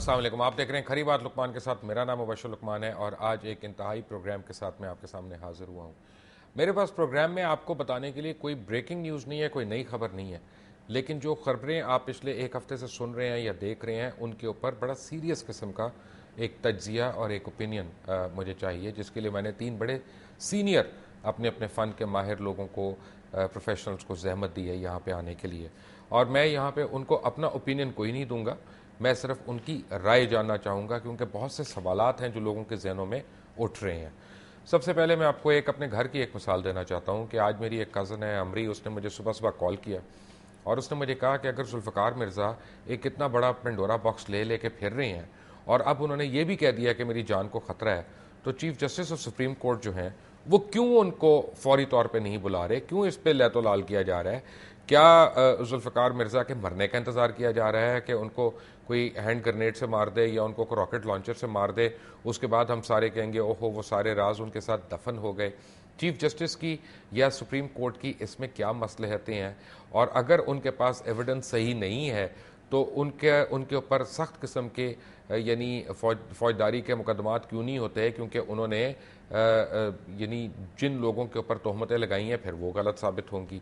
السلام علیکم. آپ دیکھ رہے ہیں کھری بات لقمان کے ساتھ. میرا نام مبشر لقمان ہے اور آج ایک انتہائی پروگرام کے ساتھ میں آپ کے سامنے حاضر ہوا ہوں. میرے پاس پروگرام میں آپ کو بتانے کے لیے کوئی بریکنگ نیوز نہیں ہے, کوئی نئی خبر نہیں ہے, لیکن جو خبریں آپ پچھلے ایک ہفتے سے سن رہے ہیں یا دیکھ رہے ہیں ان کے اوپر بڑا سیریس قسم کا ایک تجزیہ اور ایک اوپینین مجھے چاہیے, جس کے لیے میں نے 3 بڑے سینئر اپنے فن کے ماہر لوگوں کو, پروفیشنلز کو زحمت دی ہے یہاں پہ آنے کے لیے. اور میں یہاں پہ ان کو اپنا اوپینین کوئی نہیں دوں گا, میں صرف ان کی رائے جاننا چاہوں گا, کیونکہ بہت سے سوالات ہیں جو لوگوں کے ذہنوں میں اٹھ رہے ہیں. سب سے پہلے میں آپ کو اپنے گھر کی ایک مثال دینا چاہتا ہوں کہ آج میری ایک کزن ہے امری, اس نے مجھے صبح کال کیا اور اس نے مجھے کہا کہ اگر ذوالفقار مرزا ایک اتنا بڑا پنڈورا باکس لے کے پھر رہے ہیں اور اب انہوں نے یہ بھی کہہ دیا کہ میری جان کو خطرہ ہے, تو chief justice of supreme court جو ہیں وہ کیوں ان کو فوری طور پہ نہیں بلا رہے, کیوں اس پہ لیت و لال کیا جا رہا ہے؟ کیا ذوالفقار مرزا کے مرنے کا انتظار کیا جا رہا ہے کہ ان کو کوئی ہینڈ گرنیڈ سے مار دے یا ان کو راکٹ لانچر سے مار دے, اس کے بعد ہم سارے کہیں گے اوہو وہ سارے راز ان کے ساتھ دفن ہو گئے؟ چیف جسٹس کی یا سپریم کورٹ کی اس میں کیا مصلحتیں ہیں؟ اور اگر ان کے پاس ایویڈنس صحیح نہیں ہے تو ان کے اوپر سخت قسم کے یعنی فوجداری کے مقدمات کیوں نہیں ہوتے؟ کیونکہ انہوں نے یعنی جن لوگوں کے اوپر تہمتیں لگائی ہیں پھر وہ غلط ثابت ہوں گی.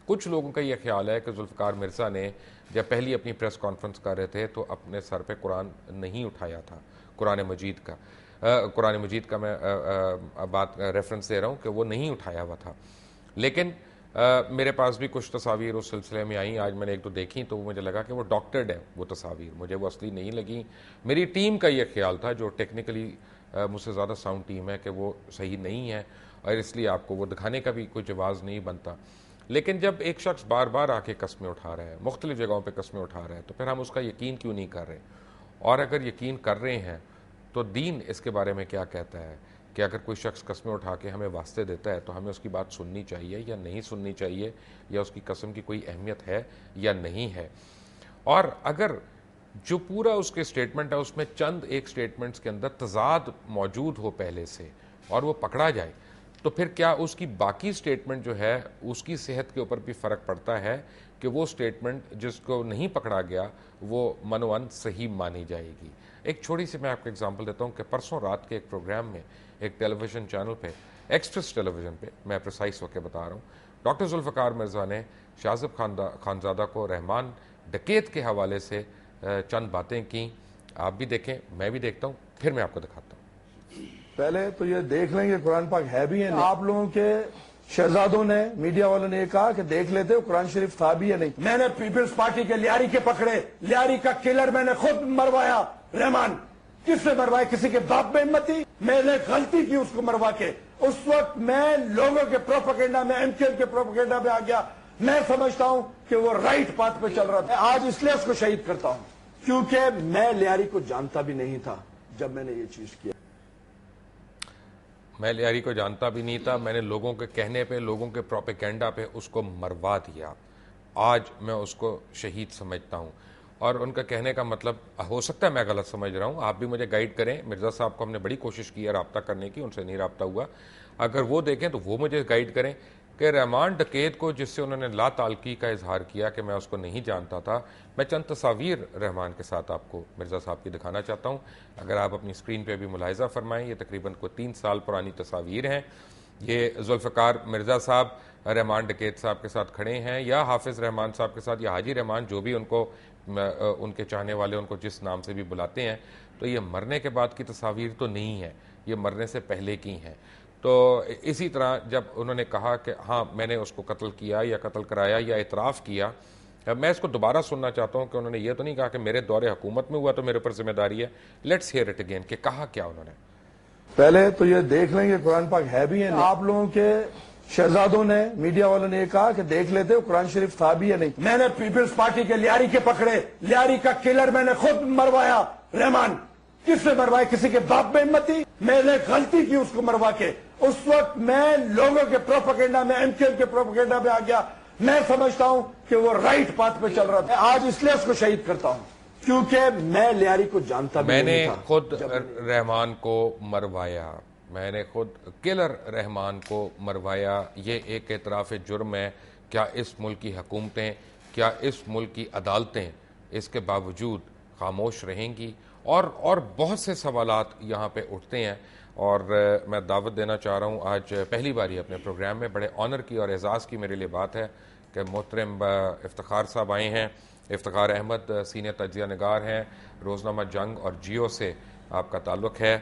کچھ لوگوں کا یہ خیال ہے کہ ذوالفقار مرزا نے جب پہلی اپنی پریس کانفرنس کر رہے تھے تو اپنے سر پہ قرآن نہیں اٹھایا تھا, قرآن مجید کا میں بات ریفرنس دے رہا ہوں کہ وہ نہیں اٹھایا ہوا تھا. لیکن میرے پاس بھی کچھ تصاویر اس سلسلے میں آئیں, آج میں نے 1-2 دیکھی تو مجھے لگا کہ وہ ڈاکٹرڈ ہے وہ تصاویر, مجھے وہ اصلی نہیں لگی. میری ٹیم کا یہ خیال تھا جو ٹیکنیکلی مجھ سے زیادہ ساؤنڈ ٹیم ہے کہ وہ صحیح نہیں ہے اور اس لیے آپ کو وہ دکھانے کا بھی کوئی جواز نہیں بنتا. لیکن جب ایک شخص بار بار آ کے قسمیں اٹھا رہا ہے, مختلف جگہوں پہ قسمیں اٹھا رہا ہے, تو پھر ہم اس کا یقین کیوں نہیں کر رہے؟ اور اگر یقین کر رہے ہیں تو دین اس کے بارے میں کیا کہتا ہے کہ اگر کوئی شخص قسمیں اٹھا کے ہمیں واسطے دیتا ہے تو ہمیں اس کی بات سننی چاہیے یا نہیں سننی چاہیے, یا اس کی قسم کی کوئی اہمیت ہے یا نہیں ہے؟ اور اگر جو پورا اس کے سٹیٹمنٹ ہے اس میں چند ایک سٹیٹمنٹس کے اندر تضاد موجود ہو پہلے سے اور وہ پکڑا جائے, تو پھر کیا اس کی باقی سٹیٹمنٹ جو ہے اس کی صحت کے اوپر بھی فرق پڑتا ہے کہ وہ سٹیٹمنٹ جس کو نہیں پکڑا گیا وہ منوان صحیح مانی جائے گی؟ ایک چھوٹی سی میں آپ کو ایگزامپل دیتا ہوں کہ پرسوں رات کے ایک پروگرام میں ایک ٹیلی ویژن چینل پہ, ایکسپریس ٹیلی ویژن پہ, میں پریسائز ہو کے بتا رہا ہوں, ڈاکٹر ذوالفقار مرزا نے شاذب خانزادہ کو رحمان ڈکیت کے حوالے سے چند باتیں کی. آپ بھی دیکھیں, میں بھی دیکھتا ہوں, پھر میں آپ کو دکھاتا ہوں. پہلے تو یہ دیکھ لیں کہ قرآن پاک ہے بھی ہے نہیں. آپ لوگوں کے شہزادوں نے, میڈیا والوں نے یہ کہا کہ دیکھ لیتے ہو قرآن شریف تھا بھی یا نہیں. میں نے پیپلز پارٹی کے لیاری کے پکڑے, لیاری کا کلر میں نے خود مروایا. رحمان کس سے مروایا؟ کسی کے باپ میں ہمت تھی؟ میں نے غلطی کی اس کو مروا کے. اس وقت میں لوگوں کے پروپیگنڈا میں, ایم کیو ایم کے پروپیگنڈا میں آ گیا. میں سمجھتا ہوں کہ وہ رائٹ پاتھ پہ چل رہا تھا. آج اس لیے اس کو شہید کرتا ہوں کیونکہ میں لیاری کو جانتا بھی نہیں تھا جب میں نے یہ چیز کیا. میں لیاری کو جانتا بھی نہیں تھا, میں نے لوگوں کے کہنے پہ, لوگوں کے پروپیگنڈا پہ اس کو مروا دیا. آج میں اس کو شہید سمجھتا ہوں. اور ان کا کہنے کا مطلب ہو سکتا ہے میں غلط سمجھ رہا ہوں, آپ بھی مجھے گائیڈ کریں. مرزا صاحب کو ہم نے بڑی کوشش کی ہے رابطہ کرنے کی, ان سے نہیں رابطہ ہوا. اگر وہ دیکھیں تو وہ مجھے گائیڈ کریں کہ رحمان ڈکیت کو جس سے انہوں نے لا تعلقی کا اظہار کیا کہ میں اس کو نہیں جانتا تھا, میں چند تصاویر رحمان کے ساتھ آپ کو مرزا صاحب کی دکھانا چاہتا ہوں. اگر آپ اپنی اسکرین پہ بھی ملاحظہ فرمائیں, یہ تقریباً کوئی 3 سال پرانی تصاویر ہیں. یہ ذوالفقار مرزا صاحب رحمان ڈکیت صاحب کے ساتھ کھڑے ہیں, یا حافظ رحمان صاحب کے ساتھ, یا حاجی رحمان, جو بھی ان کے چاہنے والے ان کو جس نام سے بھی بلاتے ہیں. تو یہ مرنے کے بعد کی تصاویر تو نہیں ہے, یہ مرنے سے پہلے کی ہیں. تو اسی طرح جب انہوں نے کہا کہ ہاں میں نے اس کو قتل کیا یا قتل کرایا یا اعتراف کیا, میں اس کو دوبارہ سننا چاہتا ہوں کہ انہوں نے یہ تو نہیں کہا کہ میرے دور حکومت میں ہوا تو میرے اوپر ذمہ داری ہے. لیٹس ہیئر اٹ اگین کہ کہا کیا انہوں نے. پہلے تو یہ دیکھ لیں کہ قرآن پاک ہے بھی ہے نہیں. آپ لوگوں کے شہزادوں نے, میڈیا والوں نے یہ کہا کہ دیکھ لیتے ہو قرآن شریف تھا بھی یا نہیں. میں نے پیپلز پارٹی کے لیاری کے پکڑے, لیاری کا کلر میں نے خود مروایا. رحمان کس سے مروایا؟ کسی کے باپ میں ہمت تھی؟ میں نے غلطی کی اس کو مروا کے. اس وقت میں لوگوں کے پروپیگنڈا میں, ایم کیو ایم کے پروپیگنڈا میں آ گیا. میں سمجھتا ہوں کہ وہ رائٹ پاتھ پہ چل رہا تھا. آج اس لیے اس کو شہید کرتا ہوں کیونکہ میں لیاری کو جانتا بھی نہیں تھا. میں نے خود رحمان کو مروایا, میں نے خود کلر رحمان کو مروایا. یہ ایک اعتراف جرم ہے. کیا اس ملک کی حکومتیں, کیا اس ملک کی عدالتیں اس کے باوجود خاموش رہیں گی اور بہت سے سوالات یہاں پہ اٹھتے ہیں، اور میں دعوت دینا چاہ رہا ہوں آج پہلی باری اپنے پروگرام میں، بڑے آنر کی اور اعزاز کی میرے لیے بات ہے کہ محترم افتخار صاحب آئے ہیں۔ افتخار احمد سینئر تجزیہ نگار ہیں، روزنامہ جنگ اور جیو سے آپ کا تعلق ہے۔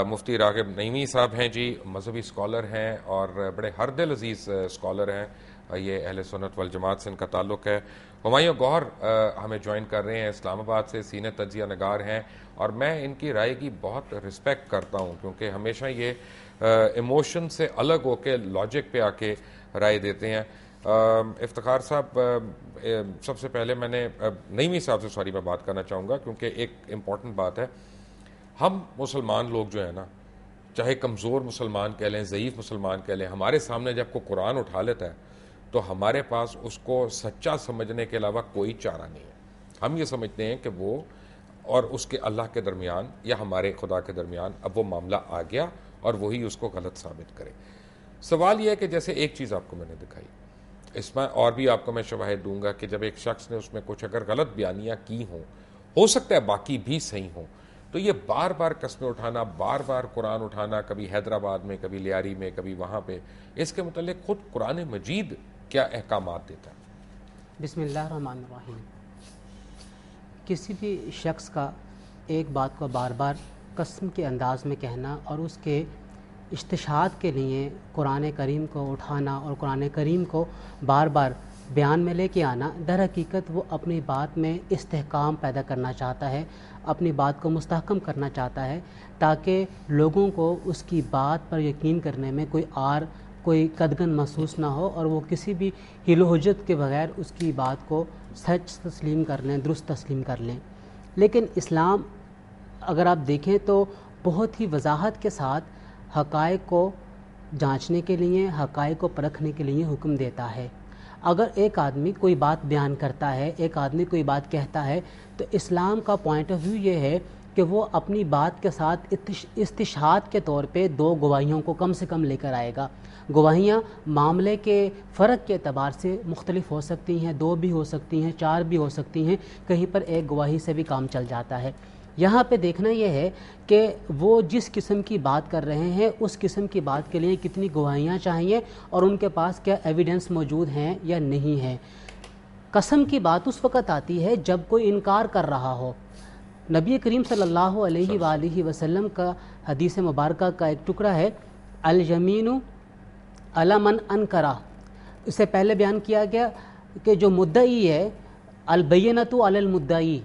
مفتی راغب نعیمی صاحب ہیں جی، مذہبی اسکالر ہیں اور بڑے ہر دل عزیز اسکالر ہیں، یہ اہل سنت والجماعت سے ان کا تعلق ہے۔ ہمایوں گوہر ہمیں جوائن کر رہے ہیں اسلام آباد سے، سینئر تجزیہ نگار ہیں، اور میں ان کی رائے کی بہت رسپیکٹ کرتا ہوں کیونکہ ہمیشہ یہ ایموشن سے الگ ہو کے لاجک پہ آ کے رائے دیتے ہیں۔ افتخار صاحب، سب سے پہلے میں نے نعیمی صاحب سے میں بات کرنا چاہوں گا کیونکہ ایک امپورٹنٹ بات ہے، ہم مسلمان لوگ جو ہیں نا، چاہے کمزور مسلمان کہہ لیں، ضعیف مسلمان کہہ لیں، ہمارے سامنے جب کوئی قرآن اٹھا لیتا ہے تو ہمارے پاس اس کو سچا سمجھنے کے علاوہ کوئی چارہ نہیں ہے۔ ہم یہ سمجھتے ہیں کہ وہ اور اس کے اللہ کے درمیان یا ہمارے خدا کے درمیان اب وہ معاملہ آ گیا اور وہی اس کو غلط ثابت کرے۔ سوال یہ ہے کہ جیسے ایک چیز آپ کو میں نے دکھائی، اس میں اور بھی آپ کو میں شواہد دوں گا کہ جب ایک شخص نے اس میں کچھ اگر غلط بیانیاں کی ہوں، ہو سکتا ہے باقی بھی صحیح ہوں، تو یہ بار بار قسمیں اٹھانا، بار بار قرآن اٹھانا، کبھی حیدرآباد میں، کبھی لیاری میں، کبھی وہاں پہ، اس کے متعلق خود قرآن مجید کیا احکامات دیتا ہے؟ بسم اللہ الرحمن الرحیم۔ کسی بھی شخص کا ایک بات کو بار بار قسم کے انداز میں کہنا اور اس کے استشہاد کے لیے قرآن کریم کو اٹھانا اور قرآن کریم کو بار بار بیان میں لے کے آنا، در حقیقت وہ اپنی بات میں استحکام پیدا کرنا چاہتا ہے، اپنی بات کو مستحکم کرنا چاہتا ہے تاکہ لوگوں کو اس کی بات پر یقین کرنے میں کوئی قدغن محسوس نہ ہو اور وہ کسی بھی حیل و حجت کے بغیر اس کی بات کو سچ تسلیم کر لیں، درست تسلیم کر لیں۔ لیکن اسلام اگر آپ دیکھیں تو بہت ہی وضاحت کے ساتھ حقائق کو جانچنے کے لیے، حقائق کو پرکھنے کے لیے حکم دیتا ہے۔ اگر ایک آدمی کوئی بات بیان کرتا ہے، ایک آدمی کوئی بات کہتا ہے، تو اسلام کا پوائنٹ آف ویو یہ ہے کہ وہ اپنی بات کے ساتھ استشہاد کے طور پہ 2 گواہیوں کو کم سے کم لے کر آئے گا۔ گواہیاں معاملے کے فرق کے اعتبار سے مختلف ہو سکتی ہیں، 2 بھی ہو سکتی ہیں، 4 بھی ہو سکتی ہیں، کہیں پر ایک گواہی سے بھی کام چل جاتا ہے۔ یہاں پہ دیکھنا یہ ہے کہ وہ جس قسم کی بات کر رہے ہیں اس قسم کی بات کے لیے کتنی گواہیاں چاہیے اور ان کے پاس کیا ایویڈنس موجود ہیں یا نہیں ہے۔ قسم کی بات اس وقت آتی ہے جب کوئی انکار کر رہا ہو۔ نبی کریم صلی اللہ علیہ وآلہ وسلم کا حدیث مبارکہ کا ایک ٹکڑا ہے، الیمین علی من انکرہ۔ اس سے پہلے بیان کیا گیا کہ جو مدعی ہے، البینۃ علی المدعی،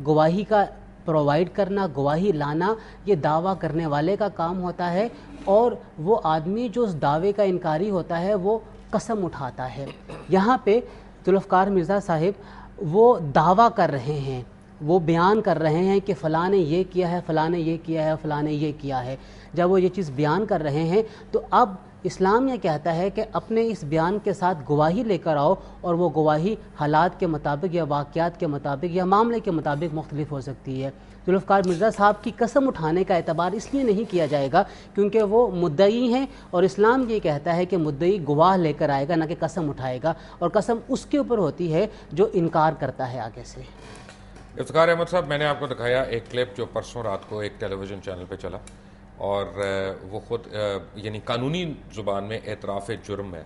گواہی کا پرووائڈ کرنا، گواہی لانا، یہ دعویٰ کرنے والے کا کام ہوتا ہے، اور وہ آدمی جو اس دعوے کا انکاری ہوتا ہے وہ قسم اٹھاتا ہے۔ یہاں پہ ذوالفقار مرزا صاحب وہ دعویٰ کر رہے ہیں، وہ بیان کر رہے ہیں کہ فلاں نے یہ کیا ہے، فلاں نے یہ کیا ہے، فلاں نے یہ کیا ہے۔ جب وہ یہ چیز بیان کر رہے ہیں تو اب اسلام یہ کہتا ہے کہ اپنے اس بیان کے ساتھ گواہی لے کر آؤ، اور وہ گواہی حالات کے مطابق یا واقعات کے مطابق یا معاملے کے مطابق مختلف ہو سکتی ہے۔ ذوالفقار مرزا صاحب کی قسم اٹھانے کا اعتبار اس لیے نہیں کیا جائے گا کیونکہ وہ مدعی ہیں، اور اسلام یہ کہتا ہے کہ مدعی گواہ لے کر آئے گا، نہ کہ قسم اٹھائے گا، اور قسم اس کے اوپر ہوتی ہے جو انکار کرتا ہے آگے سے۔ افتخار احمد صاحب، میں نے آپ کو دکھایا ایک کلپ جو پرسوں رات کو ایک ٹیلی ویژن چینل پہ چلا، اور وہ خود یعنی قانونی زبان میں اعتراف جرم ہے۔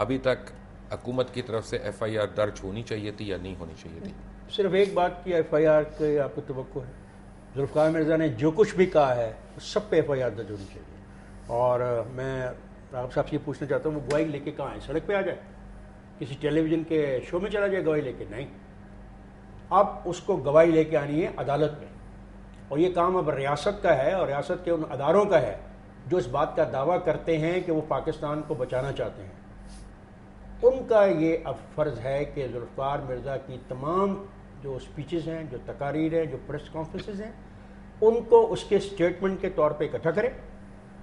ابھی تک حکومت کی طرف سے ایف آئی آر درج ہونی چاہیے تھی یا نہیں ہونی چاہیے تھی؟ صرف ایک بات کی ایف آئی آر کی آپ کو توقع ہے؟ ذوالفقار مرزا نے جو کچھ بھی کہا ہے سب پہ ایف آئی آر درج ہونی چاہیے۔ اور میں راغب صاحب سے یہ پوچھنا چاہتا ہوں، وہ گواہی لے کے کہاں ہے؟ سڑک پہ آ جائے، کسی ٹیلی ویژن کے شو میں چلا جائے گواہی لے کے؟ نہیں، اب اس کو گواہی لے کے آنی ہے عدالت میں، اور یہ کام اب ریاست کا ہے اور ریاست کے ان اداروں کا ہے جو اس بات کا دعویٰ کرتے ہیں کہ وہ پاکستان کو بچانا چاہتے ہیں۔ ان کا یہ اب فرض ہے کہ ذوالفقار مرزا کی تمام جو سپیچز ہیں، جو تقاریر ہیں، جو پریس کانفرنسز ہیں، ان کو اس کے سٹیٹمنٹ کے طور پہ اکٹھا کریں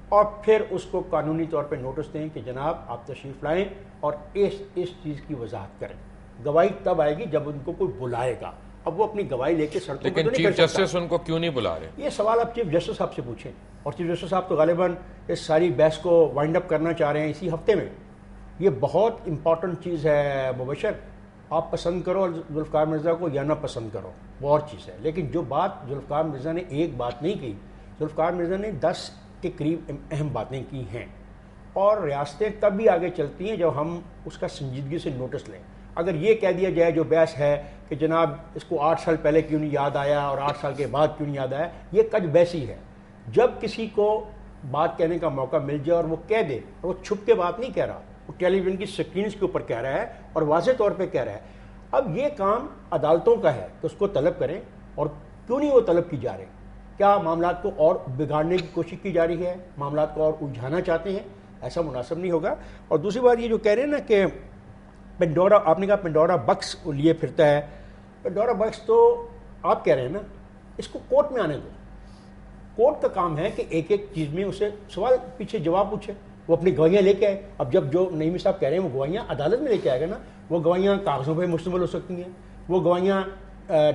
اور پھر اس کو قانونی طور پہ نوٹس دیں کہ جناب آپ تشریف لائیں اور اس چیز کی وضاحت کریں۔ گواہی تب آئے گی جب ان کو کوئی بلائے گا۔ اب وہ اپنی گواہی لے کے سڑکوں پہ تو نہیں کر سکتا۔ چیف جسٹس ان کو کیوں نہیں بلا رہے؟ یہ سوال آپ چیف جسٹس صاحب سے پوچھیں، اور چیف جسٹس صاحب تو غالباً اس ساری بحث کو وائنڈ اپ کرنا چاہ رہے ہیں اسی ہفتے میں۔ یہ بہت امپورٹنٹ چیز ہے مبشر آپ پسند کرو ذوالفقار مرزا کو یا نہ پسند کرو وہ اور چیز ہے، لیکن جو بات ذوالفقار مرزا نے ایک بات نہیں کی، ذوالفقار مرزا نے 10 کے قریب اہم باتیں کی ہیں، اور ریاستیں تب بھی آگے چلتی ہیں جب ہم اس کا سنجیدگی سے نوٹس لیں۔ اگر یہ کہہ دیا جائے جو بحث ہے کہ جناب اس کو 8 سال پہلے کیوں نہیں یاد آیا اور 8 سال کے بعد کیوں نہیں یاد آیا، یہ کج بحثی ہے۔ جب کسی کو بات کہنے کا موقع مل جائے اور وہ کہہ دے، اور وہ چھپ کے بات نہیں کہہ رہا، وہ ٹیلی ویژن کی سکرینز کے اوپر کہہ رہا ہے اور واضح طور پہ کہہ رہا ہے۔ اب یہ کام عدالتوں کا ہے کہ اس کو طلب کریں، اور کیوں نہیں وہ طلب کی جا رہے؟ کیا معاملات کو اور بگاڑنے کی کوشش کی جا رہی ہے؟ معاملات کو اور الجھانا چاہتے ہیں؟ ایسا مناسب نہیں ہوگا۔ اور دوسری بات یہ جو کہہ رہے ہیں نا کہ پنڈورا، آپ نے کہا پنڈورا بکس لیے پھرتا ہے، پنڈورا بکس تو آپ کہہ رہے ہیں نا، اس کو کورٹ میں آنے دو۔ کورٹ کا کام ہے کہ ایک ایک چیز میں اسے سوال پیچھے جواب پوچھے، وہ اپنی گواہیاں لے کے آئے۔ اب جب جو نعیمی صاحب کہہ رہے ہیں وہ گواہیاں عدالت میں لے کے آئے گا نا، وہ گواہیاں کاغذوں پہ مشتمل ہو سکتی ہیں، وہ گواہیاں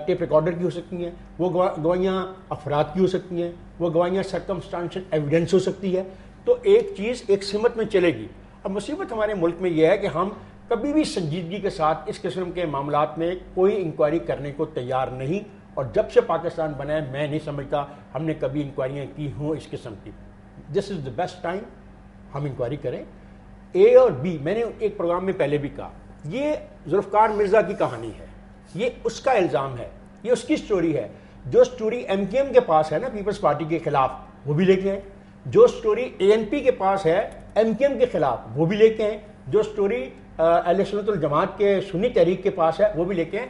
ٹیپ ریکارڈر کی ہو سکتی ہیں، وہ گواہیاں افراد کی ہو سکتی ہیں، وہ گواہیاں سرکمسٹانشل ایویڈنس ہو سکتی ہے۔ تو ایک چیز ایک سمت میں چلے گی۔ اب مصیبت ہمارے ملک میں یہ ہے کہ ہم کبھی بھی سنجیدگی کے ساتھ اس قسم کے معاملات میں کوئی انکوائری کرنے کو تیار نہیں، اور جب سے پاکستان بنا ہے میں نہیں سمجھتا ہم نے کبھی انکوائریاں کی ہوں اس قسم کی۔ دس از دا بیسٹ ٹائم ہم انکوائری کریں۔ اے اور بی، میں نے ایک پروگرام میں پہلے بھی کہا، یہ ذوالفقار مرزا کی کہانی ہے، یہ اس کا الزام ہے، یہ اس کی سٹوری ہے۔ جو سٹوری ایم کیو ایم کے پاس ہے نا پیپلز پارٹی کے خلاف، وہ بھی لے کے آئیں۔ جو سٹوری اے این پی کے پاس ہے ایم کیو ایم کے خلاف، وہ بھی لے کے آئیں۔ جو سٹوری اہل سنت الجماعت کے سنی تحریک کے پاس ہے وہ بھی لے کے آئیں۔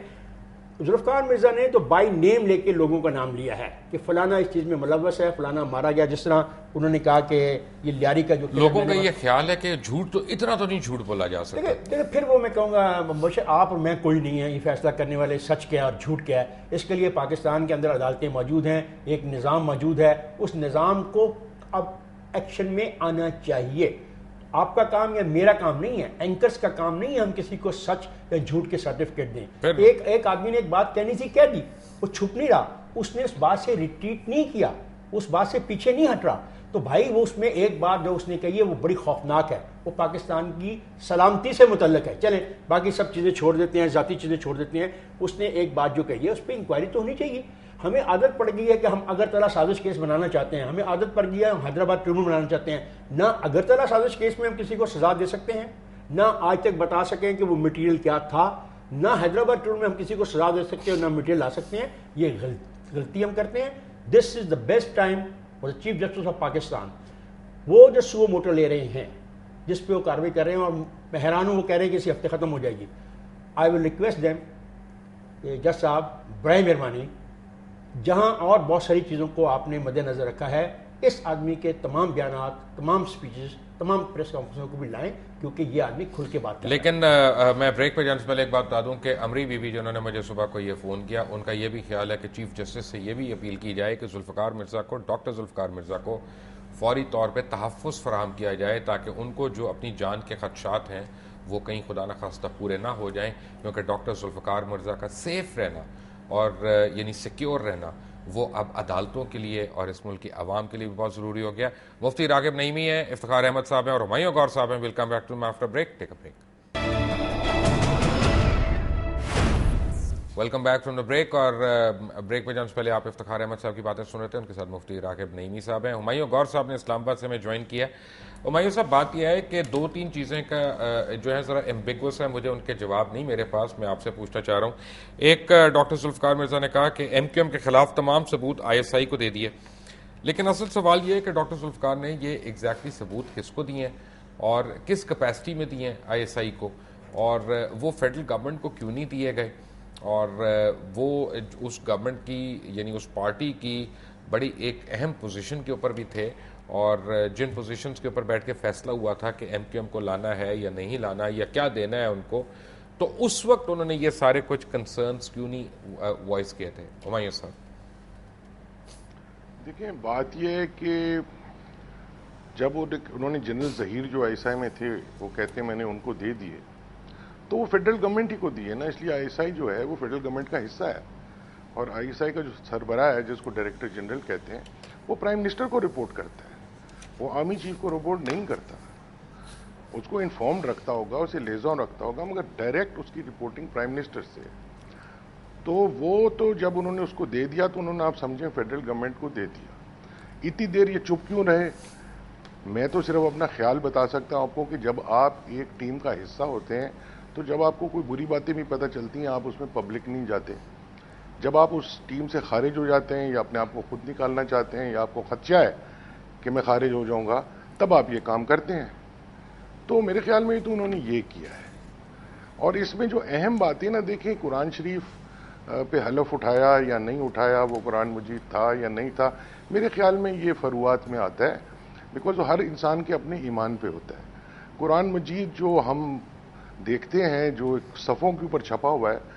ذوالفقار مرزا نے تو بائی نیم لے کے لوگوں کا نام لیا ہے کہ فلانا اس چیز میں ملوث ہے، فلانا مارا گیا۔ جس طرح انہوں نے کہا کہ یہ لیاری کا جو لوگوں کا یہ خیال ہے کہ جھوٹ تو اتنا تو نہیں جھوٹ بولا جا سکتا۔ دیکھیں پھر وہ میں کہوں گا آپ اور میں کوئی نہیں ہے یہ فیصلہ کرنے والے سچ کیا اور جھوٹ کیا ہے۔ اس کے لیے پاکستان کے اندر عدالتیں موجود ہیں، ایک نظام موجود ہے، اس نظام کو اب ایکشن میں آنا چاہیے۔ آپ کا کام یا میرا کام نہیں ہے، اینکرز کا کام نہیں ہے ہم کسی کو سچ یا جھوٹ کے سرٹیفکیٹ دیں۔ ایک آدمی نے ایک بات کہنی تھی کہہ دی، وہ چھپ نہیں رہا، اس نے اس بات سے ریٹریٹ نہیں کیا، اس بات سے پیچھے نہیں ہٹ رہا۔ تو بھائی وہ اس میں ایک بات جو اس نے کہی ہے وہ بڑی خوفناک ہے، وہ پاکستان کی سلامتی سے متعلق ہے۔ چلیں باقی سب چیزیں چھوڑ دیتے ہیں، ذاتی چیزیں چھوڑ دیتے ہیں۔ اس نے ایک بات جو کہی ہے اس پہ انکوائری تو ہونی چاہیے۔ ہمیں عادت پڑ گئی ہے کہ ہم اگرتلا سازش کیس بنانا چاہتے ہیں، ہمیں عادت پڑ گئی ہے ہم حیدرآباد ٹریبونل بنانا چاہتے ہیں۔ نہ اگرتلا سازش کیس میں ہم کسی کو سزا دے سکتے ہیں، نہ آج تک بتا سکیں کہ وہ مٹیریل کیا تھا، نہ حیدرآباد ٹریبونل میں ہم کسی کو سزا دے سکتے ہیں، نہ مٹیریل لا سکتے ہیں۔ یہ غلطی ہم کرتے ہیں۔ This is the best time for the chief justice of Pakistan. وہ جو سو موٹر لے رہے ہیں جس پہ وہ کارروائی کر رہے ہیں، اور میں حیران ہوں وہ کہہ رہے ہیں کہ اسی ہفتے ختم ہو جائے گی۔ آئی ول ریکویسٹ دیم کہ جج صاحب برائے مہربانی، جہاں اور بہت ساری چیزوں کو آپ نے مد نظر رکھا ہے، اس آدمی کے تمام بیانات، تمام سپیچز، تمام پریس کانفرنسوں کو بھی لائیں، کیونکہ یہ آدمی کھل کے بات کرتا ہے۔ لیکن میں بریک پہ جانے سے پہلے ایک بات بتا دوں کہ امری بی بی جنہوں نے مجھے صبح کو یہ فون کیا، ان کا یہ بھی خیال ہے کہ چیف جسٹس سے یہ بھی اپیل کی جائے کہ ذوالفقار مرزا کو، ڈاکٹر ذوالفقار مرزا کو فوری طور پہ تحفظ فراہم کیا جائے، تاکہ ان کو جو اپنی جان کے خدشات ہیں وہ کہیں خدا نخواستہ پورے نہ ہو جائیں، کیونکہ ڈاکٹر ذوالفقار مرزا کا سیف رہنا اور یعنی سیکیور رہنا وہ اب عدالتوں کے لیے اور اس ملک کی عوام کے لیے بھی بہت ضروری ہو گیا۔ مفتی راغب نعیمی ہیں، افتخار احمد صاحب ہیں اور ہمایوں غور صاحب ہیں۔ Welcome back to after break, take a break. Welcome back from the break. اور بریک پہ جانے سے پہلے آپ افتخار احمد صاحب کی باتیں سن رہے تھے، ان کے ساتھ مفتی راغب نعیمی صاحب ہیں۔ ہمایوں غور صاحب نے اسلام آباد سے ہمیں جوائن کیا۔ ہمایوں صاحب بات یہ ہے کہ 2-3 چیزیں کا جو ہے ذرا ایمبیگوس ہے، مجھے ان کے جواب نہیں میرے پاس، میں آپ سے پوچھنا چاہ رہا ہوں۔ ایک ڈاکٹر ذوالفقار مرزا نے کہا کہ ایم کیو ایم کے خلاف تمام ثبوت آئی ایس آئی کو دے دیے، لیکن اصل سوال یہ ہے کہ ڈاکٹر ذوالفقار نے یہ ایگزیکٹلی ثبوت کس کو دیے ہیں اور کس کیپیسٹی میں دیے ہیں آئی ایس آئی کو، اور وہ فیڈرل گورنمنٹ کو کیوں نہیں دیے گئے، اور وہ اس گورنمنٹ کی یعنی اس پارٹی کی بڑی ایک اہم پوزیشن کے اوپر بھی تھے، اور جن پوزیشنز کے اوپر بیٹھ کے فیصلہ ہوا تھا کہ ایم کیو ایم کو لانا ہے یا نہیں لانا یا کیا دینا ہے ان کو، تو اس وقت انہوں نے یہ سارے کچھ کنسرنز کیوں نہیں وائس کیے تھے؟ ہمایوں صاحب دیکھیں، بات یہ ہے کہ جب انہوں نے جنرل ظہیر جو آئی ایس آئی میں تھے وہ کہتے ہیں میں نے ان کو دے دیے، تو وہ فیڈرل گورنمنٹ ہی کو دیے نا، اس لیے آئی ایس آئی جو ہے وہ فیڈرل گورنمنٹ کا حصہ ہے، اور آئی ایس آئی کا جو سربراہ ہے جس کو ڈائریکٹر جنرل کہتے ہیں وہ پرائم منسٹر کو رپورٹ کرتا ہے، وہ آرمی چیف کو رپورٹ نہیں کرتا۔ اس کو انفارمڈ رکھتا ہوگا, اسے لیزون رکھتا ہوگا, مگر ڈائریکٹ اس کی رپورٹنگ پرائم منسٹر سے. تو وہ تو جب انہوں نے اس کو دے دیا تو انہوں نے آپ سمجھیں فیڈرل گورنمنٹ کو دے دیا. اتنی دیر یہ چپ کیوں رہے؟ میں تو صرف اپنا خیال بتا سکتا ہوں آپ کو کہ جب آپ ایک ٹیم کا حصہ ہوتے ہیں تو جب آپ کو کوئی بری باتیں بھی پتہ چلتی ہیں آپ اس میں پبلک نہیں جاتے. جب آپ اس ٹیم سے خارج ہو جاتے ہیں یا اپنے آپ کو خود نکالنا چاہتے ہیں یا آپ کو خدشہ ہے کہ میں خارج ہو جاؤں گا, تب آپ یہ کام کرتے ہیں. تو میرے خیال میں تو انہوں نے یہ کیا ہے. اور اس میں جو اہم باتیں نا, دیکھیں قرآن شریف پہ حلف اٹھایا یا نہیں اٹھایا, وہ قرآن مجید تھا یا نہیں تھا, میرے خیال میں یہ فروعات میں آتا ہے, بیکاز ہر انسان کے اپنے ایمان پہ ہوتا ہے. قرآن مجید جو ہم دیکھتے ہیں جو صفوں کے اوپر چھپا ہوا ہے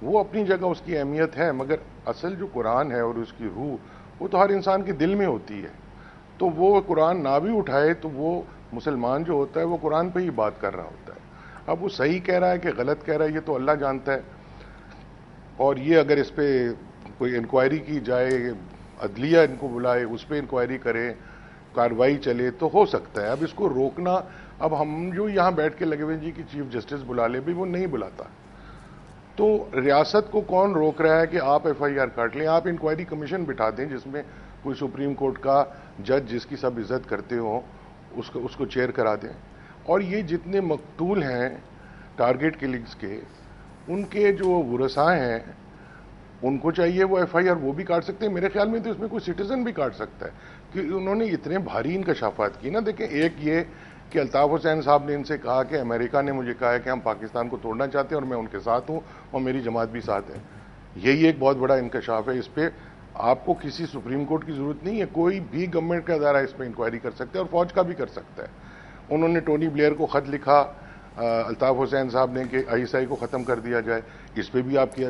وہ اپنی جگہ اس کی اہمیت ہے, مگر اصل جو قرآن ہے اور اس کی روح وہ تو ہر انسان کے دل میں ہوتی ہے. تو وہ قرآن نہ بھی اٹھائے تو وہ مسلمان جو ہوتا ہے وہ قرآن پہ ہی بات کر رہا ہوتا ہے. اب وہ صحیح کہہ رہا ہے کہ غلط کہہ رہا ہے یہ تو اللہ جانتا ہے. اور یہ اگر اس پہ کوئی انکوائری کی جائے, عدلیہ ان کو بلائے, اس پہ انکوائری کرے, کارروائی چلے تو ہو سکتا ہے. اب اس کو روکنا, اب ہم جو یہاں بیٹھ کے لگے ہوئے جی کہ چیف جسٹس بلا لے, بھی وہ نہیں بلاتا. تو ریاست کو کون روک رہا ہے کہ آپ ایف آئی آر کاٹ لیں؟ آپ انکوائری کمیشن بٹھا دیں جس میں کوئی سپریم کورٹ کا جج جس کی سب عزت کرتے ہوں اس کو چیئر کرا دیں. اور یہ جتنے مقتول ہیں ٹارگٹ کلنگز کے, ان کے جو ورثاء ہیں ان کو چاہیے وہ ایف آئی آر وہ بھی کاٹ سکتے ہیں. میرے خیال میں تو اس میں کوئی سٹیزن بھی کاٹ سکتا ہے کہ انہوں نے اتنے بھاری انکشافات کی نا. دیکھیں ایک یہ کہ الطاف حسین صاحب نے ان سے کہا کہ امریکہ نے مجھے کہا ہے کہ ہم پاکستان کو توڑنا چاہتے ہیں اور میں ان کے ساتھ ہوں اور میری جماعت بھی ساتھ ہے. یہی ایک بہت بڑا انکشاف ہے. اس پہ آپ کو کسی سپریم کورٹ کی ضرورت نہیں ہے, کوئی بھی گورنمنٹ کا ادارہ اس پہ انکوائری کر سکتا ہے اور فوج کا بھی کر سکتا ہے. انہوں نے ٹونی بلیئر کو خط لکھا الطاف حسین صاحب نے کہ آئی ایس آئی کو ختم کر دیا جائے. اس پہ بھی آپ کی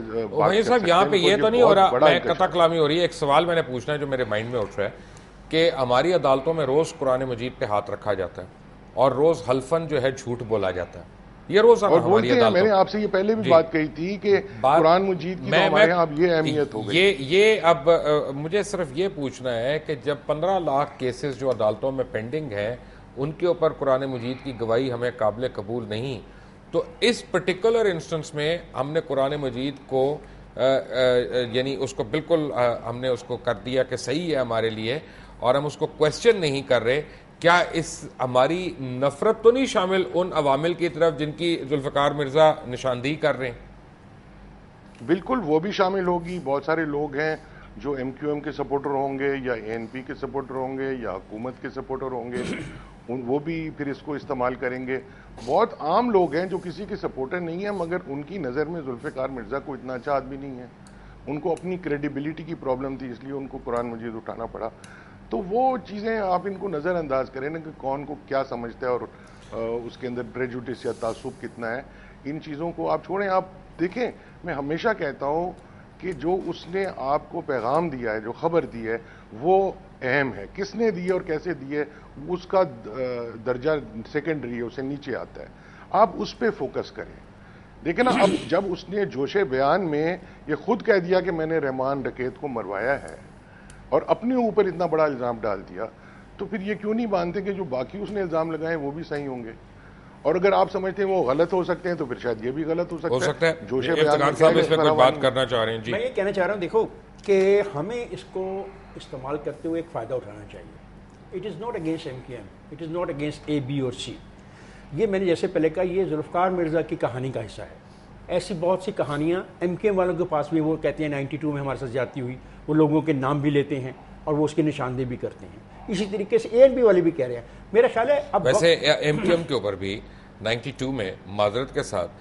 صاحب یہاں پہ یہ تو نہیں ہو رہا, میں قطع کلامی ہو رہی ہے. ایک سوال میں نے پوچھنا ہے جو میرے مائنڈ میں اٹھ رہا ہے کہ ہماری عدالتوں میں روز قرآن مجید پہ ہاتھ رکھا جاتا ہے اور روز حلفاً جو ہے جھوٹ بولا جاتا ہے. یہ روز ہماری عدالتوں میں نے آپ سے یہ پہلے بھی بات کہی تھی کہ قرآن مجید کی ہمارے یہاں اب یہ اہمیت ہو گئی. یہ اب مجھے صرف یہ پوچھنا ہے کہ جب 15 لاکھ کیسز جو عدالتوں میں پینڈنگ ہیں ان کے اوپر قرآن مجید کی گواہی ہمیں قابل قبول نہیں, تو اس پرٹیکولر انسٹنس میں ہم نے قرآن مجید کو یعنی اس کو بالکل ہم نے اس کو کر دیا کہ صحیح ہے ہمارے لیے اور ہم اس کو کویسچن نہیں کر رہے. کیا اس ہماری نفرت تو نہیں شامل ان عوامل کی طرف جن کی ذوالفقار مرزا نشاندہی کر رہے ہیں؟ بالکل وہ بھی شامل ہوگی. بہت سارے لوگ ہیں جو ایم کیو ایم کے سپورٹر ہوں گے یا اے این پی کے سپورٹر ہوں گے یا حکومت کے سپورٹر ہوں گے, وہ بھی پھر اس کو استعمال کریں گے. بہت عام لوگ ہیں جو کسی کے سپورٹر نہیں ہیں مگر ان کی نظر میں ذوالفقار مرزا کو اتنا اچھا آدمی نہیں ہے. ان کو اپنی کریڈیبلٹی کی پرابلم تھی, اس لیے ان کو قرآن مجید اٹھانا پڑا. تو وہ چیزیں آپ ان کو نظر انداز کریں نا کہ کون کو کیا سمجھتا ہے اور اس کے اندر پریجوڈس یا تعصب کتنا ہے. ان چیزوں کو آپ چھوڑیں. آپ دیکھیں, میں ہمیشہ کہتا ہوں کہ جو اس نے آپ کو پیغام دیا ہے, جو خبر دی ہے, وہ اہم ہے. کس نے دی ہے اور کیسے دی ہے اس کا درجہ سیکنڈری ہے, اسے نیچے آتا ہے. آپ اس پہ فوکس کریں. دیکھیں نا, اب جب اس نے جوش بیان میں یہ خود کہہ دیا کہ میں نے رحمان ڈکیت کو مروایا ہے اور اپنے اوپر اتنا بڑا الزام ڈال دیا, تو پھر یہ کیوں نہیں مانتے کہ جو باقی اس نے الزام لگائے وہ بھی صحیح ہوں گے؟ اور اگر آپ سمجھتے ہیں وہ غلط ہو سکتے ہیں تو پھر شاید یہ بھی غلط ہو سکتا ہے. جوش بیان صاحب اس پہ کوئی بات کرنا چاہ رہے ہیں؟ جی میں یہ کہنا چاہ رہا ہوں, دیکھو کہ ہمیں اس کو استعمال کرتے ہوئے ایک فائدہ اٹھانا چاہیے. It is not against M Q M, it is not against A B اور سی. یہ میں نے جیسے پہلے کہا, یہ ذوالفقار مرزا کی کہانی کا حصہ ہے. ایسی بہت سی کہانیاں ایم کیو ایم والوں کے پاس بھی, وہ کہتے ہیں 92 میں ہمارے ساتھ زیادتی ہوئی, وہ لوگوں کے نام بھی لیتے ہیں اور وہ اس کی نشاندہی بھی کرتے ہیں. اسی طریقے سے اے این بی والے بھی کہہ رہے ہیں. میرا خیال ہے اب ویسے ایم کیو ایم کے اوپر بھی 92 میں معذرت کے ساتھ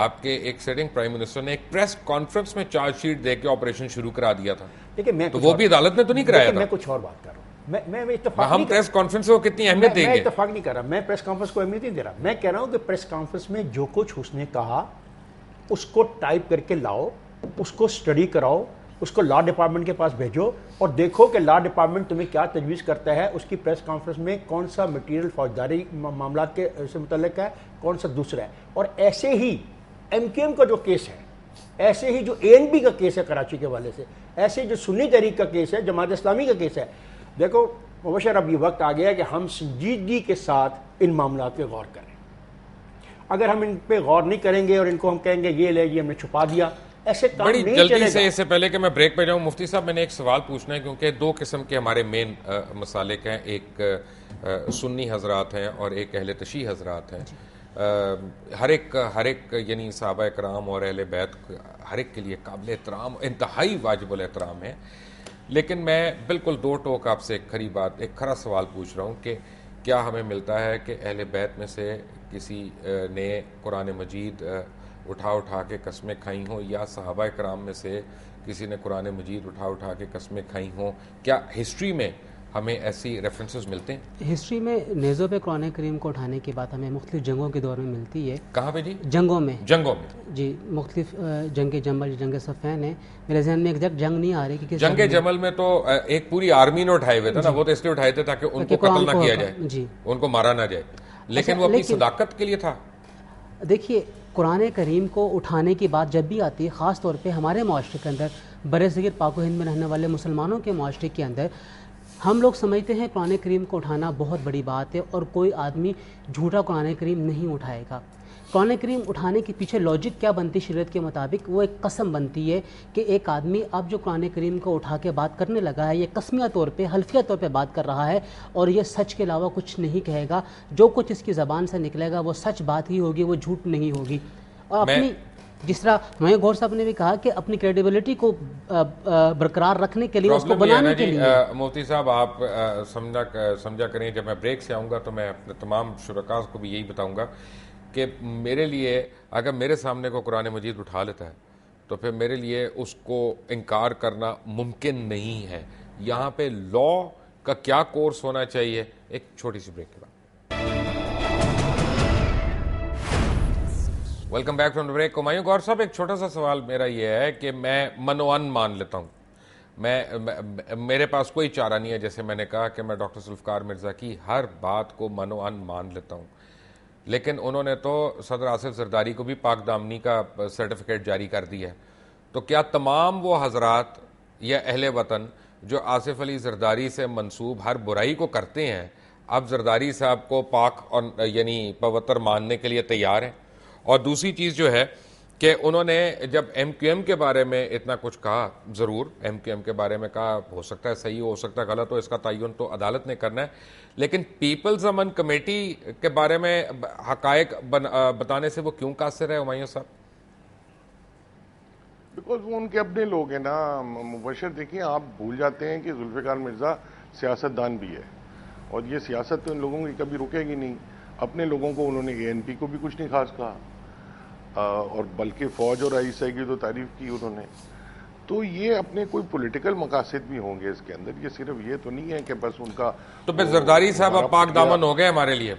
آپ کے ایک سیٹنگ پرائم منسٹر نے ایک پریس کانفرنس میں چارج شیٹ دے کے آپریشن شروع کرا دیا تھا. تو وہ بھی عدالت نے تو نہیں کرایا تھا. میں کچھ اور بات کر رہا ہوں. میں اتفاق ہم پریس کانفرنس کو کتنی اہمیت دیں گے؟ میں اتفاق نہیں کر رہا, میں پریس کانفرنس کو اہمیت نہیں دے رہا. میں کہہ رہا ہوں کہ پریس کانفرنس میں جو کچھ اس نے کہا اس کو ٹائپ کر کے لاؤ, اس کو اسٹڈی کراؤ, اس کو لا ڈپارٹمنٹ کے پاس بھیجو اور دیکھو کہ لا ڈپارٹمنٹ تمہیں کیا تجویز کرتا ہے. اس کی پریس کانفرنس میں کون سا مٹیریل فوجداری معاملات کے سے متعلق ہے, کون سا دوسرا ہے. اور ایسے ہی ایم کیو ایم کا جو کیس ہے, ایسے ہی جو اے این بی کا کیس ہے کراچی کے حوالے سے, ایسے جو سنی تحریک کا کیس ہے, جماعت اسلامی کا کیس ہے. دیکھو مبشر, اب یہ وقت آ گیا ہے کہ ہم سنجیدگی کے ساتھ ان معاملات پہ غور کریں. اگر ہم ان پہ غور نہیں کریں گے اور ان کو ہم کہیں گے یہ لے جی ہم نے چھپا دیا، ایسے کام بڑی نہیں جلدی چلے سے گا. اس سے پہلے کہ میں بریک پہ جاؤں، مفتی صاحب میں نے ایک سوال پوچھنا ہے، کیونکہ دو قسم کے ہمارے مین مسالک ہیں، ایک سنی حضرات ہیں اور ایک اہل تشیع حضرات ہیں. ہر ایک یعنی صحابہ کرام اور اہل بیت ہر ایک کے لیے قابل احترام، انتہائی واجب الاحترام ہے. لیکن میں بالکل دو ٹوک آپ سے ایک کھرا سوال پوچھ رہا ہوں کہ کیا ہمیں ملتا ہے کہ اہل بیت میں سے کسی نے قرآن مجید اٹھا کے قسمیں کھائی ہوں، یا صحابہ کرام میں سے کسی نے قرآن مجید اٹھا کے قسمیں کھائی ہوں؟ کیا ہسٹری میں ہمیں ایسی ریفرنسز ملتے ہیں؟ ہسٹری میں نیزوں پہ قرآن کریم کو اٹھانے کی بات ہمیں مختلف جنگوں کے دور میں ملتی ہے. کہاں پہ جی؟ جنگوں میں جی، مختلف جنگ جمل، جنگ صفین ہے. میرے ذہن میں ایک جنگ نہیں آ رہی کہ جنگ جمل میں تو ایک پوری آرمی نے اٹھائے ہوئے تھے نا، وہ تو اس لیے اٹھائے تھے تاکہ ان کو قتل نہ کیا جائے، جی ان کو مارا نہ جائے، لیکن وہ اپنی صداقت کے لیے تھا. دیکھیے قرآن کریم کو اٹھانے کی بات جب بھی آتی ہے، خاص طور پہ ہمارے معاشرے کے اندر، برصغیر پاک و ہند میں رہنے والے مسلمانوں کے معاشرے کے اندر، ہم لوگ سمجھتے ہیں قرآن کریم کو اٹھانا بہت بڑی بات ہے اور کوئی آدمی جھوٹا قرآن کریم نہیں اٹھائے گا. قرآن کریم اٹھانے کے پیچھے لاجک کیا بنتی شریعت کے مطابق؟ وہ ایک قسم بنتی ہے کہ ایک آدمی اب جو قرآن کریم کو اٹھا کے بات کرنے لگا ہے، یہ قسمیہ طور پہ، حلفیہ طور پہ بات کر رہا ہے اور یہ سچ کے علاوہ کچھ نہیں کہے گا. جو کچھ اس کی زبان سے نکلے گا وہ سچ بات ہی ہوگی، وہ جھوٹ نہیں ہوگی. اور اپنی جس طرح ہمیں غور صاحب نے بھی کہا کہ اپنی کریڈیبلٹی کو برقرار رکھنے کے لیے، اس کو بنانے کے لیے. مفتی صاحب آپ سمجھا کریں، جب میں بریک سے آؤں گا تو میں اپنے تمام شرکاء کو بھی یہی بتاؤں گا کہ میرے لیے اگر میرے سامنے کو قرآن مجید اٹھا لیتا ہے تو پھر میرے لیے اس کو انکار کرنا ممکن نہیں ہے. یہاں پہ لا کا کیا کورس ہونا چاہیے؟ ایک چھوٹی سی بریک کے بعد. Welcome back from the break. Humayun Ghaur صاحب، ایک چھوٹا سا سوال میرا یہ ہے کہ میں منوان مان لیتا ہوں، میرے پاس کوئی چارہ نہیں ہے، جیسے میں نے کہا کہ میں ڈاکٹر ذوالفقار مرزا کی ہر بات کو منوان مان لیتا ہوں، لیکن انہوں نے تو صدر آصف زرداری کو بھی پاک دامنی کا سرٹیفکیٹ جاری کر دیا ہے. تو کیا تمام وہ حضرات یا اہل وطن جو آصف علی زرداری سے منسوب ہر برائی کو کرتے ہیں، اب زرداری صاحب کو پاک اور یعنی پوتر ماننے کے لیے تیار ہیں؟ اور دوسری چیز جو ہے کہ انہوں نے جب ایم کیو ایم کے بارے میں اتنا کچھ کہا، ضرور ایم کیو ایم کے بارے میں کہا، ہو سکتا ہے صحیح ہو سکتا ہے غلط ہو، اس کا تعین تو عدالت نے کرنا ہے، لیکن پیپلز امن کمیٹی کے بارے میں حقائق بتانے سے وہ کیوں قاصر ہے ہمایوں صاحب؟ بیکاز وہ ان کے اپنے لوگ ہیں نا مبشر. دیکھیں آپ بھول جاتے ہیں کہ ذوالفقار مرزا سیاست دان بھی ہے، اور یہ سیاست تو ان لوگوں کی کبھی رکے گی نہیں. اپنے لوگوں کو انہوں نے اے این پی کو بھی کچھ نہیں خاص کہا، اور بلکہ فوج اور آئی ایس آئی کی تو تعریف کی انہوں نے. تو یہ اپنے کوئی پولیٹیکل مقاصد بھی ہوں گے اس کے اندر، یہ صرف یہ تو نہیں ہے کہ بس ان کا. تو پھر زرداری صاحب اب پاک دامن ہو گئے ہمارے لیے؟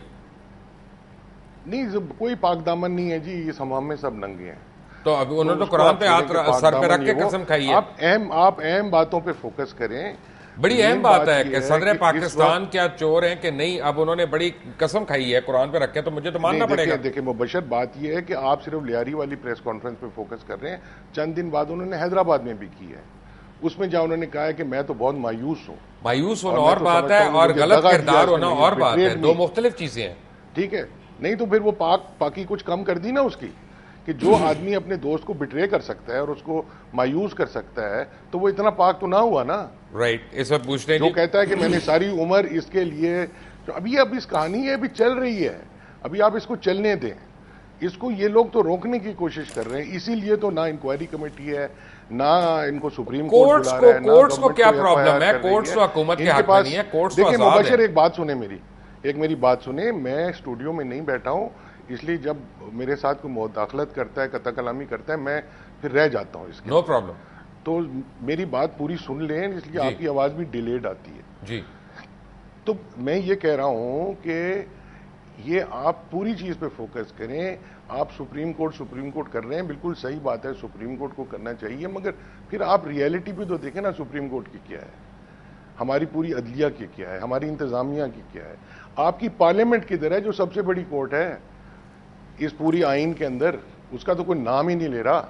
نہیں، کوئی پاک دامن نہیں ہے جی، اس حمام میں سب ننگے ہیں. تو اب انہوں نے تو قرآن پہ ہاتھ سر پہ رکھ کے قسم کھائی ہے. آپ اہم باتوں پہ فوکس کریں. بڑی اہم بات ہے کہ صدر پاکستان کیا چور ہیں کہ نہیں، اب انہوں نے بڑی قسم کھائی ہے قرآن پہ رکھ کے، تو مجھے تو ماننا پڑے گا. دیکھیں مبشر، بات یہ ہے کہ آپ صرف لیاری والی پریس کانفرنس پہ فوکس کر رہے ہیں. چند دن بعد انہوں نے حیدرآباد میں بھی کی ہے، اس میں جہاں انہوں نے کہا ہے کہ میں تو بہت مایوس ہوں. مایوس ہونا اور بات ہے اور غلط کردار ہونا اور بات ہے، دو مختلف چیزیں ہیں. ٹھیک ہے، نہیں تو پھر وہ پاکی کچھ کم کر دی نا اس کی، کہ جو آدمی اپنے دوست کو بٹرے کر سکتا ہے اور اس کو مایوس کر سکتا ہے تو وہ اتنا پاک تو نہ ہوا نا. رائٹ، اس وقت پوچھتے ہیں جو کہتا ہے کہ میں نے ساری عمر اس کے لیے، اب اس کہانی ہے، ابھی چل رہی ہے، ابھی آپ اس کو چلنے دیں. اس کو یہ لوگ تو روکنے کی کوشش کر رہے ہیں، اسی لیے تو نہ انکوائری کمیٹی ہے، نہ ان کو سپریم کورٹ بلا رہا ہے. کورٹس کو کیا پرابلم ہے؟ کورٹس تو حکومت کے حق میں نہیں ہے، کورٹس تو آزاد ہیں. دیکھیں مبشر، ایک بات سنیں میری بات سنیں. میں اسٹوڈیو میں نہیں بیٹھا ہوں، اس لیے جب میرے ساتھ کوئی مداخلت کرتا ہے، قطع کلامی کرتا ہے، میں پھر رہ جاتا ہوں. اس کے نو پرابلم. تو میری بات پوری سن لیں، اس لیے آپ کی آواز بھی ڈیلیڈ آتی ہے. جی، تو میں یہ کہہ رہا ہوں کہ یہ آپ پوری چیز پہ فوکس کریں. آپ سپریم کورٹ کر رہے ہیں، بالکل صحیح بات ہے، سپریم کورٹ کو کرنا چاہیے، مگر پھر آپ ریئلٹی بھی تو دیکھیں نا سپریم کورٹ کی کیا ہے، ہماری پوری عدلیہ کی کیا ہے، ہماری انتظامیہ کی کیا ہے. آپ کی پارلیمنٹ کدھر ہے جو سب سے بڑی کورٹ ہے اس پوری آئین کے اندر؟ اس کا تو کوئی نام ہی نہیں لے رہا،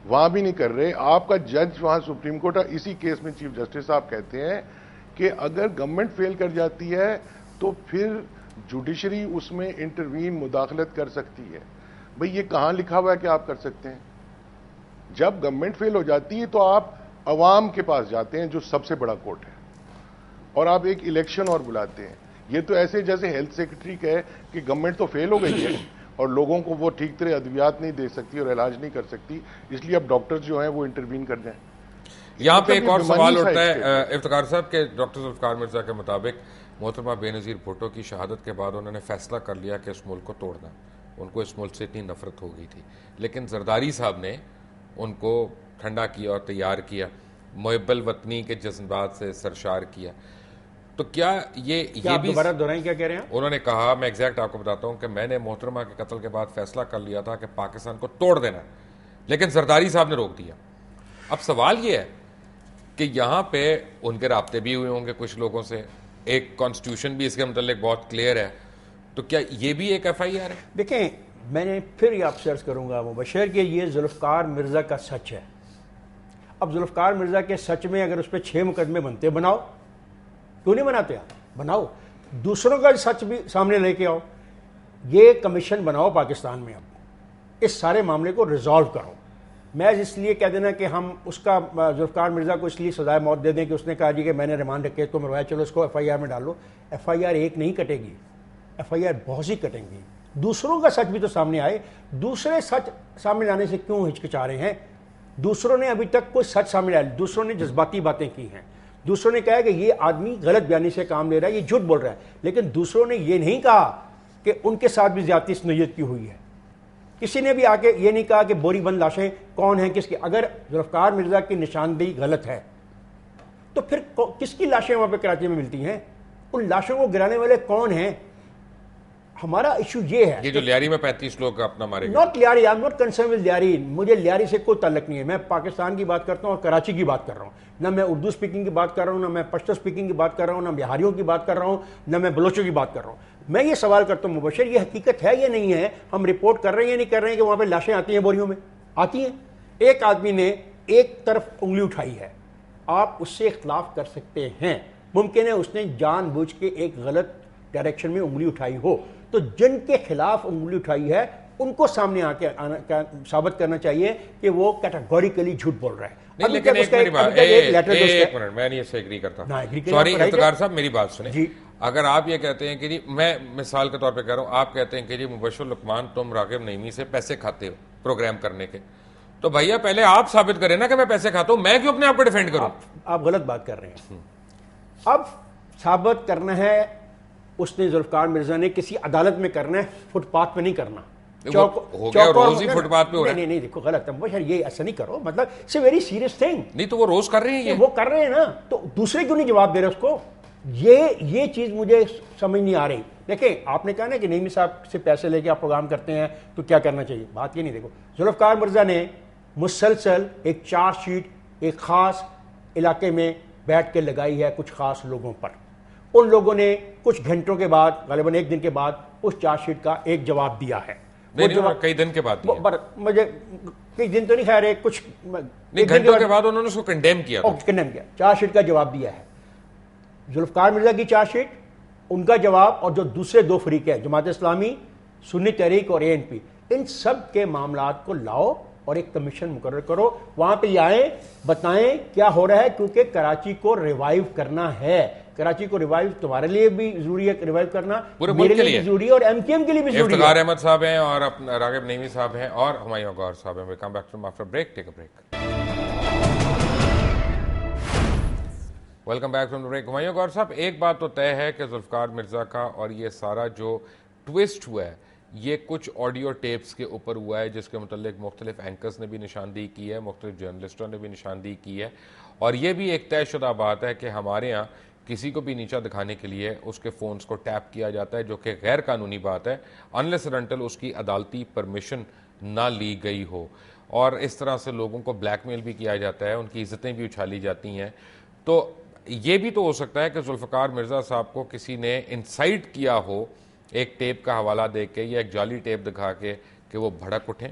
وہاں بھی نہیں کر رہے. آپ کا جج وہاں سپریم کورٹ ہے. اسی کیس میں چیف جسٹس صاحب کہتے ہیں کہ اگر گورنمنٹ فیل کر جاتی ہے تو پھر جوڈیشری اس میں انٹروین مداخلت کر سکتی ہے. بھئی یہ کہاں لکھا ہوا ہے کہ آپ کر سکتے ہیں؟ جب گورنمنٹ فیل ہو جاتی ہے تو آپ عوام کے پاس جاتے ہیں جو سب سے بڑا کورٹ ہے, اور آپ ایک الیکشن اور بلاتے ہیں. یہ تو ایسے جیسے ہیلتھ سیکرٹری کہے کہ گورنمنٹ تو فیل ہو گئی ہے اور لوگوں کو وہ ٹھیک طرح ادویات نہیں دے سکتی اور علاج نہیں کر سکتی, اس لیے اب ڈاکٹرز جو ہیں وہ انٹروین کر جائیں. یہاں پہ ایک اور سوال اٹھتا ہے افتخار صاحب کہ ڈاکٹر ذوالفقار مرزا کے مطابق محترمہ بے نظیر بھٹو کی شہادت کے بعد انہوں نے فیصلہ کر لیا کہ اس ملک کو توڑنا, ان کو اس ملک سے اتنی نفرت ہو گئی تھی, لیکن زرداری صاحب نے ان کو ٹھنڈا کیا اور تیار کیا, محب الوطنی کے جذبات سے سرشار کیا. تو کیا یہ بھی دوبارہ دہرائیں کیا کہہ رہے ہیں؟ انہوں نے کہا, میں ایگزیکٹ آپ کو بتاتا ہوں کہ میں نے محترمہ کے قتل کے بعد فیصلہ کر لیا تھا کہ پاکستان کو توڑ دینا, لیکن زرداری صاحب نے روک دیا. اب سوال یہ ہے کہ یہاں پہ ان کے رابطے بھی ہوئے ہوں گے کچھ لوگوں سے, ایک کانسٹیٹیوشن بھی اس کے متعلق بہت کلیئر ہے, تو کیا یہ بھی ایک ایف آئی آر ہے؟ دیکھیں, میں نے پھر یہ آپ سے عرض کروں گا مبشر کہ یہ ذوالفقار مرزا کا سچ ہے. اب ذوالفقار مرزا کے سچ میں اگر اس پہ 6 مقدمے بنتے, بناؤ, کیوں نہیں بناتے آپ؟ بناؤ. دوسروں کا سچ بھی سامنے لے کے آؤ. یہ کمیشن بناؤ پاکستان میں, اب اس سارے معاملے کو ریزالو کرو. میں اس لیے کہہ دینا کہ ہم اس کا ذوالفقار مرزا کو اس لیے سزائے موت دے دیں کہ اس نے کہا جی کہ میں نے ریمانڈ رکھے تو مروایا, چلو اس کو ایف آئی آر میں ڈالو. ایف آئی آر ایک نہیں کٹے گی, ایف آئی آر بہت سی کٹیں گی. دوسروں کا سچ بھی تو سامنے آئے. دوسرے سچ سامنے لانے سے کیوں ہچکچا رہے ہیں؟ دوسروں نے ابھی تک کوئی سچ سامنے لایا, دوسروں نے جذباتی باتیں کی ہیں, دوسروں نے کہا کہ یہ آدمی غلط بیانی سے کام لے رہا ہے, یہ جھوٹ بول رہا ہے, لیکن دوسروں نے یہ نہیں کہا کہ ان کے ساتھ بھی زیادتی اس نیت کی ہوئی ہے. کسی نے بھی آ کے یہ نہیں کہا کہ بوری بند لاشیں کون ہیں کس کی. اگر ذوالفقار مرزا کی نشاندہی غلط ہے تو پھر کس کی لاشیں وہاں پہ کراچی میں ملتی ہیں؟ ان لاشوں کو گرانے والے کون ہیں؟ ہمارا ایشو یہ ہے, یہ جو لیاری میں 35 لوگ اپنا مارے گئے. Not Lyari, I am not concern with Lyari. مجھے لیاری سے کوئی تعلق نہیں ہے. میں پاکستان کی بات کرتا ہوں اور کراچی کی بات کر رہا ہوں. نہ میں اردو سپیکنگ کی بات کر رہا ہوں, نہ میں پشتو سپیکنگ کی بات کر رہا ہوں, نہ بہاریوں کی بات کر رہا ہوں, نہ میں بلوچوں کی بات کر رہا ہوں. میں یہ سوال کرتا ہوں مبشر, یہ حقیقت ہے یا نہیں ہے؟ ہم رپورٹ کر رہے ہیں یا نہیں کر رہے ہیں کہ وہاں پہ لاشیں آتی ہیں بوریوں میں؟ آتی ہیں. ایک آدمی نے ایک طرف انگلی اٹھائی ہے, آپ اس سے اختلاف کر سکتے ہیں. ممکن ہے اس نے جان بوجھ کے ایک غلط ڈائریکشن میں انگلی اٹھائی ہو, تو جن کے خلاف انگلی اٹھائی ہے ان کو سامنے آ کے ثابت کرنا چاہیے کہ وہ کیٹاگوریکلی جھوٹ بول رہا ہے. لیکن ایک منٹ, میں نہیں اس سے ایگری کرتا. سوری افتخار صاحب, میری بات سنیں. اگر آپ یہ کہتے ہیں کہ جی, میں مثال کے طور پہ کہہ رہا ہوں, آپ کہتے ہیں کہ جی مبشر لقمان تم راغب نعیمی سے پیسے کھاتے ہو پروگرام کرنے کے, تو بھیا پہلے آپ ثابت کریں نا کہ میں پیسے کھاتا ہوں, میں کیوں اپنے آپ کو ڈیفینڈ کروں؟ آپ غلط بات کر رہے ہیں. اب ثابت کرنا ہے اس نے ذوالفقار مرزا نے کسی عدالت میں کرنا ہے, فٹ پاتھ پہ نہیں کرنا. ہو گیا روز ہی فٹ پاتھ پہ ہو رہا ہے. نہیں دیکھو غلط ہے مبشر, یہ ایسا نہیں کرو, مطلب it's a very serious thing. نہیں تو وہ روز کر رہے ہیں, وہ کر رہے ہیں نا, تو دوسرے کیوں نہیں جواب دے رہے اس کو؟ یہ چیز مجھے سمجھ نہیں آ رہی. دیکھیں, آپ نے کہا نا کہ نعیمی صاحب سے پیسے لے کے آپ پروگرام کرتے ہیں تو کیا کرنا چاہیے. بات یہ نہیں, دیکھو ذوالفقار مرزا نے مسلسل ایک چارج شیٹ ایک خاص علاقے میں بیٹھ کے لگائی ہے کچھ خاص لوگوں پر. ان لوگوں نے کچھ گھنٹوں کے بعد, غالباً ایک دن کے بعد, اس چارج شیٹ کا ایک جواب دیا ہے. کئی دن کے بعد, مجھے کئی دن تو نہیں, خیر کچھ گھنٹوں کے بعد انہوں نے اس کو کنڈیم کیا, چارج شیٹ کا جواب دیا ہے. ذوالفقار مرزا کی چارج شیٹ, ان کا جواب, اور جو دوسرے 2 فریق ہیں جماعت اسلامی, سنی تحریک اور ANP, ان سب کے معاملات کو لاؤ اور ایک کمیشن مقرر کرو. وہاں پہ آئیں, بتائیں کیا ہو رہا ہے, کیونکہ کراچی کو ریوائیو کرنا ہے. کراچی کو ریوائیو تمہارے لیے بھی ضروری ہے, ریوائیو کرنا میرے لیے بھی ضروری ہے, اور MKM کے لیے بھی ضروری ہے. افتخار احمد صاحب ہیں اور راغب نعیمی صاحب ہیں اور ہمایوں غور صاحب ہیں. Welcome back to after break, take a break. Welcome back from the break. Humayun Ghaur صاحب, ایک بات تو طے ہے کہ ذوالفقار مرزا کا اور یہ سارا جو ٹوسٹ ہوا ہے یہ کچھ آڈیو ٹیپس کے اوپر ہوا ہے, جس کے متعلق مختلف اینکرز نے بھی نشاندہی کی ہے, مختلف جرنلسٹوں نے بھی نشاندہی کی ہے, اور یہ بھی ایک طے شدہ بات ہے کہ ہمارے ہاں کسی کو بھی نیچا دکھانے کے لیے اس کے فونز کو ٹیپ کیا جاتا ہے, جو کہ غیر قانونی بات ہے انلیس اینڈ انٹل اس کی عدالتی پرمیشن نہ لی گئی ہو. اور اس طرح سے لوگوں کو بلیک میل بھی کیا جاتا ہے, ان کی عزتیں بھی اچھالی جاتی ہیں. تو یہ بھی تو ہو سکتا ہے کہ ذوالفقار مرزا صاحب کو کسی نے انسائٹ کیا ہو ایک ٹیپ کا حوالہ دے کے یا ایک جعلی ٹیپ دکھا کے کہ وہ بھڑک اٹھیں.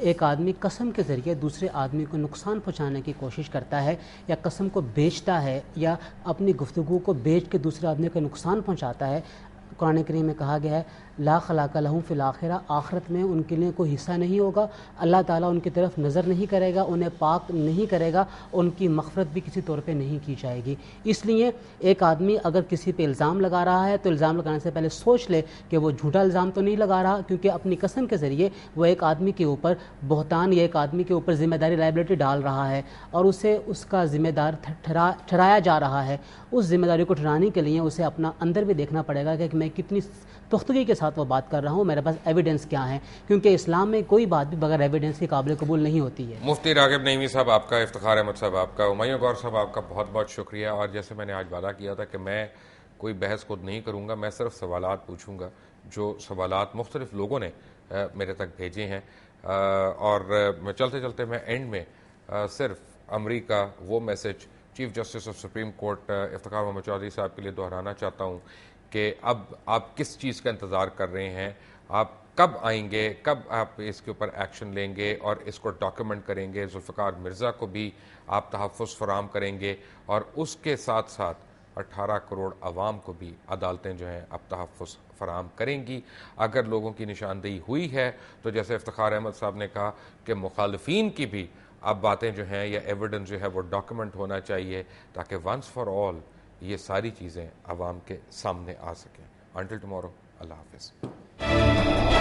ایک آدمی قسم کے ذریعے دوسرے آدمی کو نقصان پہنچانے کی کوشش کرتا ہے یا قسم کو بیچتا ہے یا اپنی گفتگو کو بیچ کے دوسرے آدمی کو نقصان پہنچاتا ہے، قرآن کریم میں کہا گیا ہے لا خلاق لہم فی الآخرہ، آخرت میں ان کے لیے کوئی حصہ نہیں ہوگا، اللہ تعالیٰ ان کی طرف نظر نہیں کرے گا، انہیں پاک نہیں کرے گا، ان کی مغفرت بھی کسی طور پہ نہیں کی جائے گی۔ اس لیے ایک آدمی اگر کسی پہ الزام لگا رہا ہے تو الزام لگانے سے پہلے سوچ لے کہ وہ جھوٹا الزام تو نہیں لگا رہا، کیونکہ اپنی قسم کے ذریعے وہ ایک آدمی کے اوپر بہتان یا ایک آدمی کے اوپر ذمہ داری لائبلٹی ڈال رہا ہے اور اسے اس کا ذمہ دار ٹھہرایا جا رہا ہے۔ اس ذمہ داری کو ٹھہرانے کے لیے اسے اپنا اندر بھی دیکھنا پڑے گا کہ میں کتنی پختگی کے ساتھ وہ بات کر رہا ہوں، میرے پاس ایویڈنس کیا ہے، کیونکہ اسلام میں کوئی بات بھی بغیر ایویڈنس کے قابل قبول نہیں ہوتی ہے۔ مفتی راغب نعیمی صاحب آپ کا، افتخار احمد صاحب آپ کا، ہمایوں غور صاحب آپ کا بہت بہت شکریہ۔ اور جیسے میں نے آج وعدہ کیا تھا کہ میں کوئی بحث خود نہیں کروں گا، میں صرف سوالات پوچھوں گا، جو سوالات مختلف لوگوں نے میرے تک بھیجے ہیں، اور چلتے چلتے میں اینڈ میں صرف امریکہ وہ message chief justice of supreme court Iftikhar Muhammad Chaudhry صاحب کے لیے دہرانا چاہتا ہوں کہ اب آپ کس چیز کا انتظار کر رہے ہیں، آپ کب آئیں گے، کب آپ اس کے اوپر ایکشن لیں گے اور اس کو ڈاکیومنٹ کریں گے، ذوالفقار مرزا کو بھی آپ تحفظ فراہم کریں گے اور اس کے ساتھ ساتھ 18 کروڑ عوام کو بھی عدالتیں جو ہیں اب تحفظ فراہم کریں گی۔ اگر لوگوں کی نشاندہی ہوئی ہے تو جیسے افتخار احمد صاحب نے کہا کہ مخالفین کی بھی اب باتیں جو ہیں یا ایویڈنس جو ہے وہ ڈاکیومنٹ ہونا چاہیے تاکہ ونس فار آل یہ ساری چیزیں عوام کے سامنے آ سکیں۔ انٹل ٹمورو، اللہ حافظ۔